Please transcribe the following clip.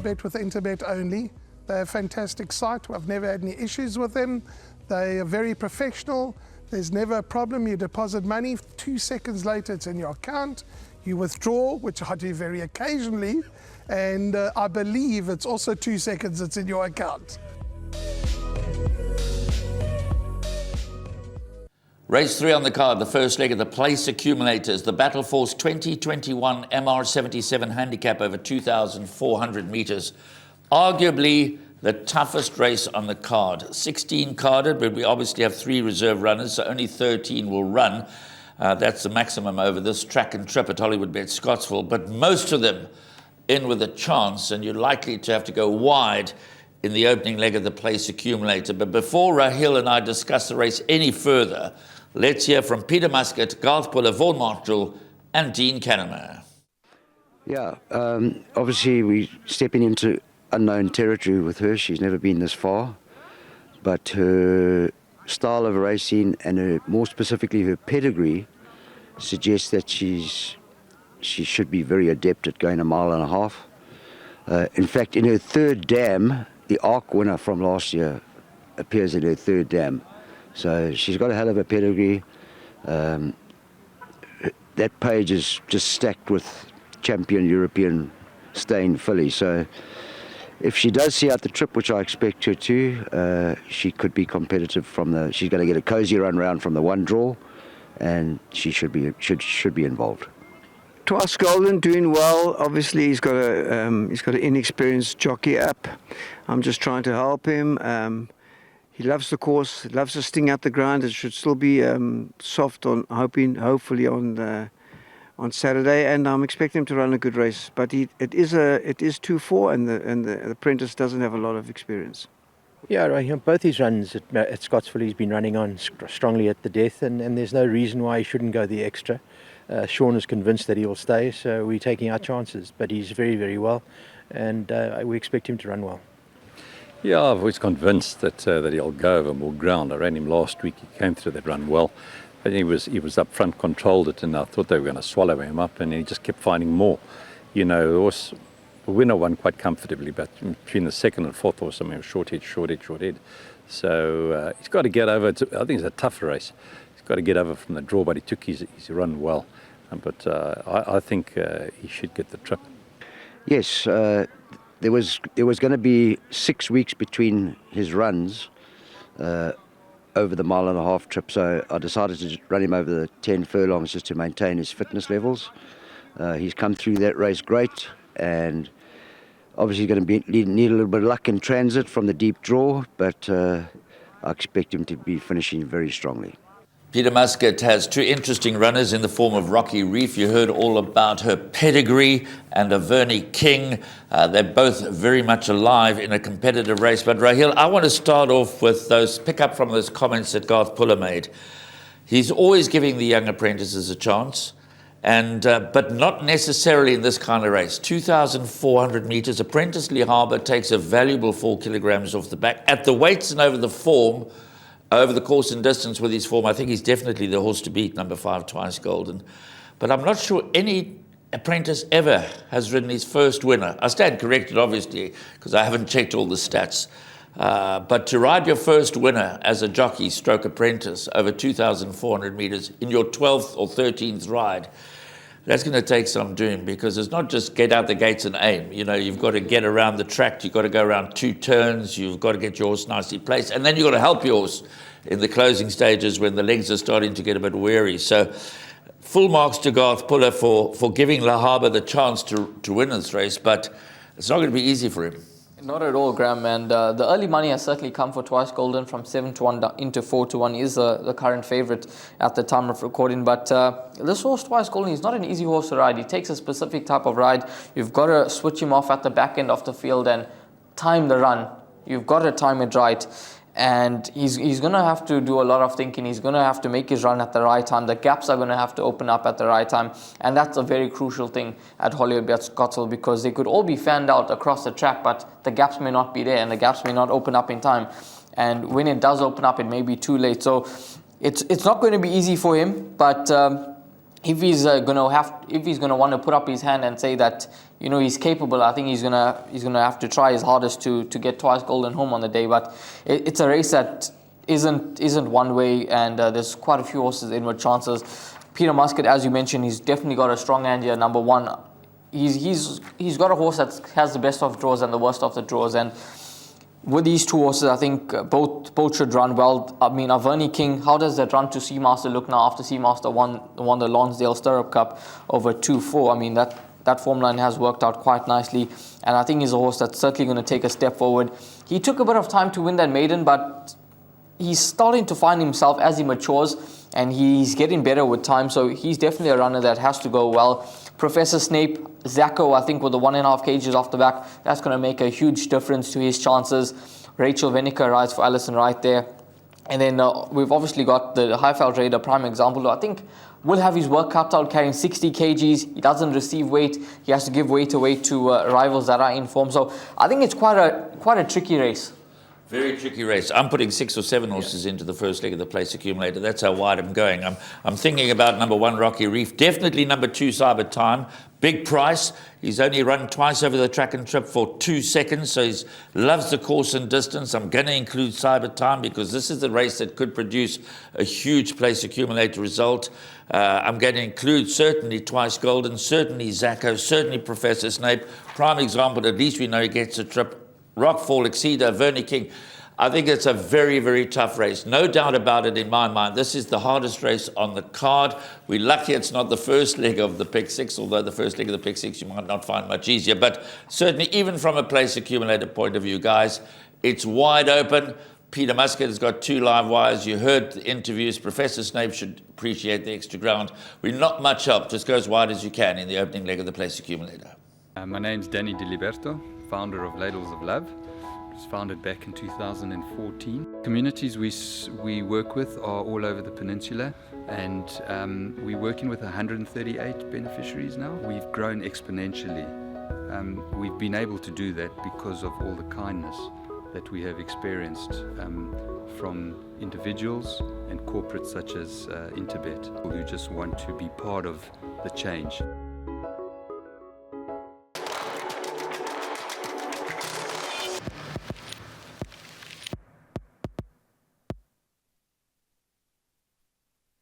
bet with Interbet only. They're a fantastic site. I've never had any issues with them. They are very professional. There's never a problem. You deposit money, 2 seconds later it's in your account. You withdraw, which I do very occasionally, and I believe it's also 2 seconds it's in your account. Race 3 on the card, the first leg of the Place Accumulators, the Battle Force 2021 MR77 handicap over 2,400 metres. Arguably the toughest race on the card. 16 carded, but we obviously have 3 reserve runners, so only 13 will run. That's the maximum over this track and trip at Hollywoodbets Scottsville, but most of them in with a chance, and you're likely to have to go wide in the opening leg of the Place Accumulator. But before Rahil and I discuss the race any further, let's hear from Peter Muscat, Garth Puller, Vaughan Marshall, and Dean Cannemer. Yeah, obviously we're stepping into unknown territory with her. She's never been this far, but her style of racing and more specifically her pedigree suggests that she should be very adept at going 1.5 miles. In fact, in her third dam, the ARC winner from last year appears in her third dam. So she's got a hell of a pedigree. That page is just stacked with champion European staying filly. So if she does see out the trip, which I expect her to, she could be competitive from she's going to get a cozy run round from the one draw, and she should be involved. Twice Golden doing well. Obviously, he's got an inexperienced jockey up. I'm just trying to help him. He loves the course. He loves to sting out the ground. It should still be soft hopefully on Saturday, and I'm expecting him to run a good race. But it is 2-4, and the apprentice doesn't have a lot of experience. Yeah, right. Both his runs at Scottsville, he's been running on strongly at the death, and there's no reason why he shouldn't go the extra. Sean is convinced that he will stay, so we're taking our chances. But he's very, very well, and we expect him to run well. Yeah, I've always convinced that he'll go over more ground. I ran him last week. He came through that run well. But he was up front, controlled it, and I thought they were going to swallow him up, and he just kept finding more. You know, the winner won quite comfortably, but between the second and fourth horse, I mean, short head. So he's got to get over. I think it's a tough race. He's got to get over from the draw, but he took his run well. But I think he should get the trip. Yes, there was going to be 6 weeks between his runs over the 1.5 mile trip, so I decided to run him over the 10 furlongs just to maintain his fitness levels. He's come through that race great, and obviously going to need a little bit of luck in transit from the deep draw, but I expect him to be finishing very strongly. Peter Muscat has 2 interesting runners in the form of Rocky Reef. You heard all about her pedigree and Avernie King. They're both very much alive in a competitive race. But Rahil, I want to start off with pick up from those comments that Garth Puller made. He's always giving the young apprentices a chance, but not necessarily in this kind of race. 2,400 metres. Apprentice Lee Harbour takes a valuable 4 kilograms off the back. At the weights and over the form, over the course and distance with his form, I think he's definitely the horse to beat, number 5, Twice Golden. But I'm not sure any apprentice ever has ridden his first winner. I stand corrected, obviously, because I haven't checked all the stats. But to ride your first winner as a jockey stroke apprentice over 2,400 metres in your 12th or 13th ride, that's going to take some doing, because it's not just get out the gates and aim. You know, you've got to get around the track, you've got to go around 2 turns, you've got to get your horse nicely placed, and then you've got to help your horse in the closing stages when the legs are starting to get a bit weary. So full marks to Garth Puller for giving La Harbour the chance to win this race, but it's not going to be easy for him. Not at all, Graham, and the early money has certainly come for Twice Golden from 7-1 into 4-1. Is the current favourite at the time of recording, but this horse Twice Golden is not an easy horse to ride. He takes a specific type of ride. You've got to switch him off at the back end of the field and time the run. You've got to time it right. And he's going to have to do a lot of thinking. He's going to have to make his run at the right time. The gaps are going to have to open up at the right time. And that's a very crucial thing at Hollywoodbets Scottsville, because they could all be fanned out across the track, but the gaps may not be there and the gaps may not open up in time. And when it does open up, it may be too late. So it's not going to be easy for him, but if he's gonna want to put up his hand and say that he's capable, I think he's gonna have to try his hardest to get Twice Golden home on the day. But it's a race that isn't one way, and there's quite a few horses in with chances. Peter Muscat, as you mentioned, he's definitely got a strong hand here. Number one, he's got a horse that has the best of draws and the worst of the draws, and with these two horses, I think both should run well. I mean, Averni King, how does that run to Seamaster look now after Seamaster won the Lonsdale Stirrup Cup over 2-4? I mean, that form line has worked out quite nicely, and I think he's a horse that's certainly going to take a step forward. He took a bit of time to win that maiden, but he's starting to find himself as he matures, and he's getting better with time, so he's definitely a runner that has to go well. Professor Snape, Zacco, I think with the 1.5 kgs off the back, that's going to make a huge difference to his chances. Rachel Venica rides for Alison Wright there. And then we've obviously got the Highveld Raider, prime example, who I think will have his work cut out carrying 60 kgs. He doesn't receive weight. He has to give weight away to rivals that are in form. So I think it's quite a tricky race. Very tricky race. I'm putting 6 or 7 horses into the first leg of the place accumulator. That's how wide I'm going. I'm thinking about number 1, Rocky Reef. Definitely number 2, Cyber Time. Big price. He's only run twice over the track and trip for 2 seconds, so he loves the course and distance. I'm going to include Cyber Time because this is the race that could produce a huge place accumulator result. I'm going to include certainly Twice Golden, certainly Zacco, certainly Professor Snape. Prime example, at least we know he gets a trip. Rockfall, Exceeder, Vernie King. I think it's a very, very tough race. No doubt about it in my mind. This is the hardest race on the card. We're lucky it's not the first leg of the Pick 6, although the first leg of the Pick 6 you might not find much easier. But certainly, even from a place accumulator point of view, guys, it's wide open. Peter Muscat has got 2 live wires. You heard the interviews. Professor Snape should appreciate the extra ground. We're not much help. Just go as wide as you can in the opening leg of the place accumulator. My name's Danny Diliberto, founder of Ladles of Love. It was founded back in 2014. Communities we work with are all over the peninsula, and we're working with 138 beneficiaries now. We've grown exponentially. We've been able to do that because of all the kindness that we have experienced from individuals and corporates such as Interbet, who just want to be part of the change.